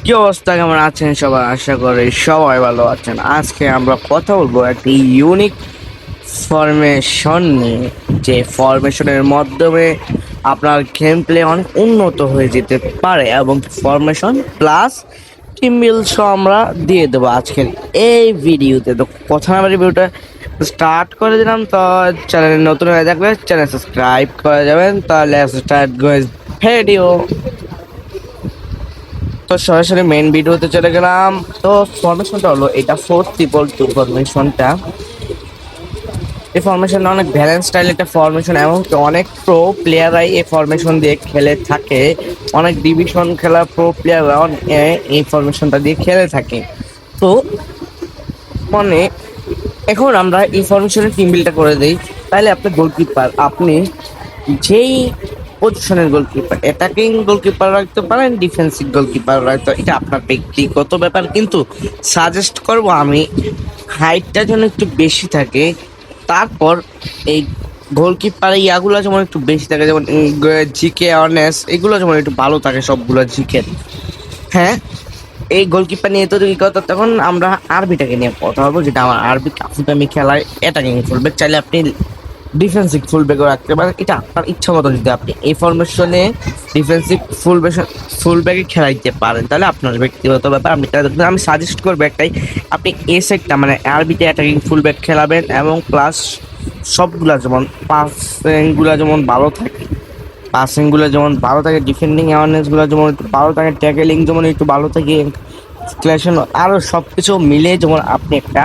কি অবস্থা, কেমন আছেন সবাই? আশা করি সবাই ভালো আছেন। আজকে আমরা কথা বলবো একটি ইউনিক ফরমেশন নিয়ে, যে ফরমেশনের মাধ্যমে আপনার গেম প্লে অনেক উন্নত হয়ে যেতে পারে, এবং ফরমেশন প্লাস টিম বিলসও আমরা দিয়ে দেবো আজকের এই ভিডিওতে। তো কথা না ভিডিওটা স্টার্ট করে দিলাম। তো চ্যানেল নতুন হয়ে থাকলে চ্যানেল সাবস্ক্রাইব করে যাবেন। তাহলে স্টার্ট ভিডিও। তো সরাসরি মেইন ভিডিওতে চলে গেলাম। তো ফরমেশনটা হলো এটা 4-2-2 ফরমেশনটা। এই ফরমেশনটা অনেক ব্যালেন্স স্টাইল একটা ফরমেশন, এবং অনেক প্রো প্লেয়াররাই এই ফরমেশন দিয়ে খেলে থাকে। অনেক ডিভিশন খেলা প্রো প্লেয়াররা এই ফরমেশনটা দিয়ে খেলে থাকে। তো মানে এখন আমরা এই ফরমেশনের টিম বিলটা করে দিই। তাহলে আপনি গোলকিপার, আপনি যেই পজিশনের গোলকিপার, অ্যাটাকিং গোলকিপার রাখতে পারেন, ডিফেন্সিভ গোলকিপার রাখতে, এটা আপনার ব্যক্তিগত ব্যাপার। কিন্তু সাজেস্ট করব আমি হাইটটা যেন একটু বেশি থাকে। তারপর এই গোলকিপারের ইয়াগুলো যেমন একটু বেশি থাকে, যেমন জিকে অনেস এগুলো যেমন একটু ভালো থাকে সবগুলো জিকে। হ্যাঁ, এই গোলকিপার নিয়ে তৈরি কথা, তখন আমরা আরবিটাকে নিয়ে কথা বলবো, যেটা আমার আরবি কাফুতে আমি খেলায় অ্যাটাকিং ফুলব্যাক। চাইলে আপনি ডিফেন্সিভ ফুলব্যাকও রাখতে পারেন, এটা আপনার ইচ্ছা মতো। যদি আপনি এই ফরমেশনে ডিফেন্সিভ ফুলব্যাকে খেলাইতে পারেন, তাহলে আপনার ব্যক্তিগত ব্যাপার। আমি সাজেস্ট করবো একটাই, আপনি এ সেটটা মানে আরবিতে অ্যাটাকিং ফুলব্যাক খেলাবেন, এবং প্লাস সবগুলা যেমন পাসিংগুলা যেমন ভালো থাকে, পাসিংগুলো যেমন ভালো থাকে, ডিফেন্ডিং অ্যাওয়ারনেসগুলো যেমন একটু ভালো থাকে, ট্যাকেলিং যেমন একটু ভালো থাকে, ক্লাসন আরও সব কিছু মিলে যেমন আপনি একটা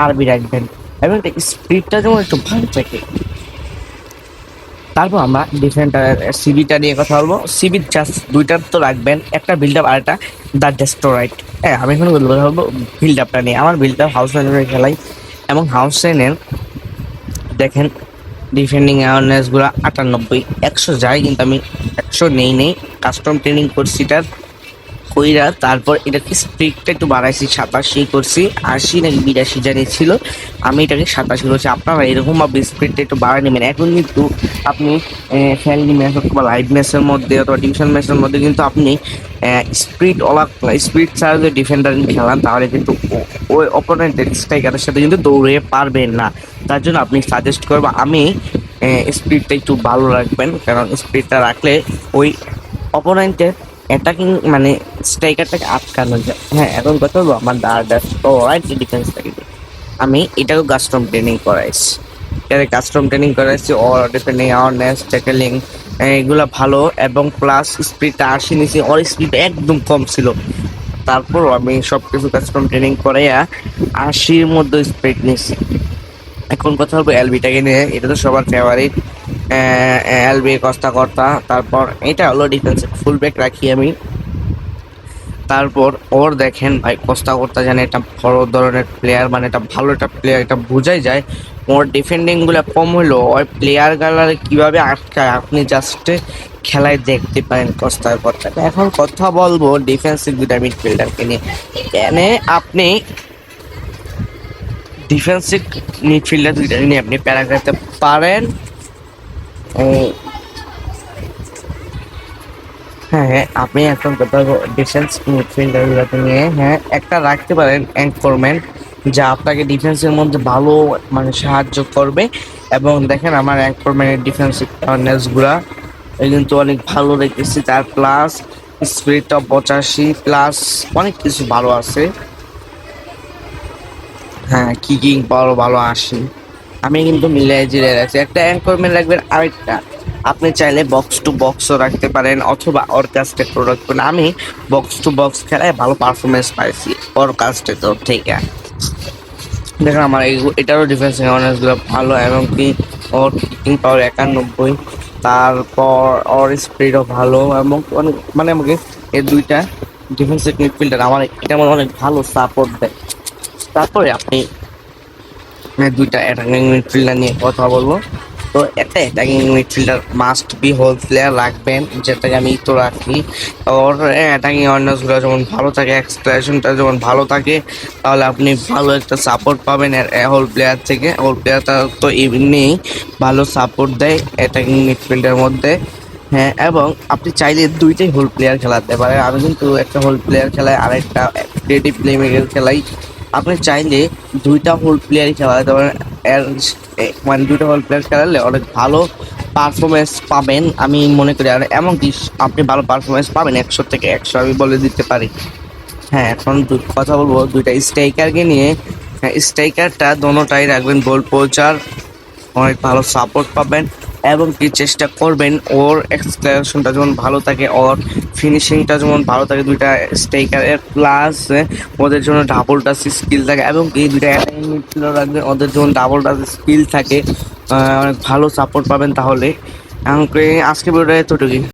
আরবি রাখবেন, এবং স্পিডটা যেমন একটু ভালো থাকে। তারপর আমরা ডিফেন্ডার সিবিটা নিয়ে কথা বলবো। সিবি জাস্ট দুইটার তো রাখবেন, একটা বিল্ড আপ আর একটা দ্য ডেস্ট্রয়েড। হ্যাঁ, আমি এখন কথা বলবো বিল্ড আপটা নিয়ে। আমার বিল্ড আপ হাউস রেনের খেলাই, এবং হাউস রেনের দেখেন ডিফেন্ডিং অ্যাওয়ারনেসগুলো 98-100 যায়, কিন্তু আমি 100 নেই কাস্টম ট্রেনিং করছি এটার কইরা। তারপর এটাকে স্পিডটা একটু বাড়াইছি, 87 করছি, 80 নাকি 82 জানি ছিল, আমি এটাকে 87 করছি। আপনারা এরকম ভাবে স্পিডটা একটু বাড়ায় নেবেন। এখন কিন্তু আপনি ফ্রেন্ডলি ম্যাচ অথবা লাইভ ম্যাচের মধ্যে অথবা ডিভিশন ম্যাচের মধ্যে কিন্তু আপনি স্পিড ছাড়া যদি ডিফেন্ডার খেলান, তাহলে কিন্তু ওই অপোনেন্টের স্ট্রাইকারের সাথে কিন্তু দৌড়ে পারবেন না। তার জন্য আপনি সাজেস্ট করবো আমি স্পিডটা একটু ভালো রাখবেন, কারণ স্পিডটা রাখলে ওই অপোনেন্টের অ্যাটাকিং মানে স্ট্রাইকারটাকে আটকানো যায়। হ্যাঁ, এখন কথা হলো আমার ডিফেন্সটাকে আমি এটাকেও কাস্টম ট্রেনিং করাইছি। এটাকে কাস্টম ট্রেনিং করাইছি, ও ডিফেন্ডিং অ্যাওয়ারনেস, ট্যাকেলিং এগুলো ভালো, এবং প্লাস স্পিডটা 80 নিয়েছি, ওর স্পিড একদম কম ছিল। তারপরও আমি সব কিছু কাস্টম ট্রেনিং করাইয়া 80-র মধ্যে স্পিড নিয়েছি। এখন কথা বলবো এলবিটাকে নিয়ে। এটা তো সবার ফেভারিট, এলবি কস্তা কর্তা। তারপর এটা হলো ডিফেন্সিভ ফুলব্যাক রাখি আমি। তারপর ওর দেখেন ভাই, কস্তা কর্তা জানে এটা বড় ধরনের প্লেয়ার, মানে এটা ভালো একটা প্লেয়ার, এটা বোঝাই যায়। ওর ডিফেন্ডিং গুলা কম হইলো, ওই প্লেয়ার গালারে কিভাবে আটকায় আপনি জাস্ট খেলায় দেখতে পারেন কস্তা কর্তাকে। এখন কথা বলবো ডিফেন্সিভ দুটা মিডফিল্ডারকে নিয়ে। এনে আপনি ডিফেন্সিভ মিডফিল্ডার দুইটা নিয়ে আপনি প্যারা করতে পারেন। হ্যাঁ, আপনি এখন কথা ডিফেন্স মিডফিল্ডারগুলোকে নিয়ে, হ্যাঁ, একটা রাখতে পারেন অ্যাঙ্করম্যান, যা আপনাকে ডিফেন্সের মধ্যে ভালো মানে সাহায্য করবে। এবং দেখেন আমার অ্যাঙ্করম্যানের ডিফেন্সিভ অ্যাওয়ারনেসগুলা কিন্তু অনেক ভালো রেখেছি। তার প্লাস স্পিড অফ 85 প্লাস অনেক কিছু ভালো আছে। হ্যাঁ, কিকিং পাওয়ারও ভালো আসে। আমি কিন্তু মিলাই জিরে রাখছি। একটা অ্যাঙ্করম্যান রাখবেন, আরেকটা আপনি চাইলে বক্স টু বক্সও রাখতে পারেন, অথবা অরকাস্টেড প্রোডাক্ট করেন। আমি বক্স টু বক্স খেলায় ভালো পারফরমেন্স পাইছি অরকাস্টের তরফ থেকে। দেখেন আমার এটারও ডিফেন্স অ্যাওয়ারনেসগুলো ভালো, এবং কি ওর কিকিং পাওয়ার 91। তারপর ওর স্পিডও ভালো, এবং অনেক মানে আমাকে এই দুইটা ডিফেন্সিভ মিডফিল্ডার আমার এটা মনে অনেক ভালো সাপোর্ট দেয়। তারপরে আপনি দুইটা অ্যাটাকিং মিডফিল্ডার নিয়ে কথা বলবো। তো একটা attacking midfielder must be hole player রাখবেন, যেটাকে আমি তো রাখি। ওর অ্যাটাকিং অ্যাওয়ারনেসগুলো যেমন ভালো থাকে, এক্সপ্রেশনটা যেমন ভালো থাকে, তাহলে আপনি ভালো একটা সাপোর্ট পাবেন হোল প্লেয়ার থেকে। হোল প্লেয়ারটা তো এমনি ভালো সাপোর্ট দেয় অ্যাটাকিং মিডফিল্ডের মধ্যে। হ্যাঁ, এবং আপনি চাইলে দুইটাই হোল প্লেয়ার খেলাতে পারেন। আমি কিন্তু একটা হোল প্লেয়ার খেলাই, আরেকটা ক্রিয়েটিভ প্লেমেকার খেলাই। আপনি চাইলে দুইটা হোল প্লেয়ারই খেলাতে পারেন। এর মানে দুইটা হোল প্লেয়ার খেলালে অনেক ভালো পারফরমেন্স পাবেন আমি মনে করি। আর এমনকি আপনি ভালো পারফরমেন্স পাবেন 100 থেকে 100, আমি বলে দিতে পারি। হ্যাঁ, এখন কথা বলবো দুইটা স্ট্রাইকারকে নিয়ে। হ্যাঁ, স্ট্রাইকারটা দোনোটাই রাখবেন গোল পোচার, অনেক ভালো সাপোর্ট পাবেন এবং কি চেষ্টা করবেন ওর এক্সপ্লেশনটা যেমন ভালো থাকে, ওর ফিনিশিংটা যেমন ভালো থাকে দুইটা স্ট্রাইকারের, প্লাস ওদের জন্য ডাবল টাচ স্কিল থাকে এবং কি দুইটা অ্যাটাকিং মিডফিল্ডার রাখবেন ওদের যেমন ডাবল টাচ স্কিল থাকে। অনেক ভালো সাপোর্ট পাবেন তাহলে। আজকে ভিডিওটা এতটুকুই।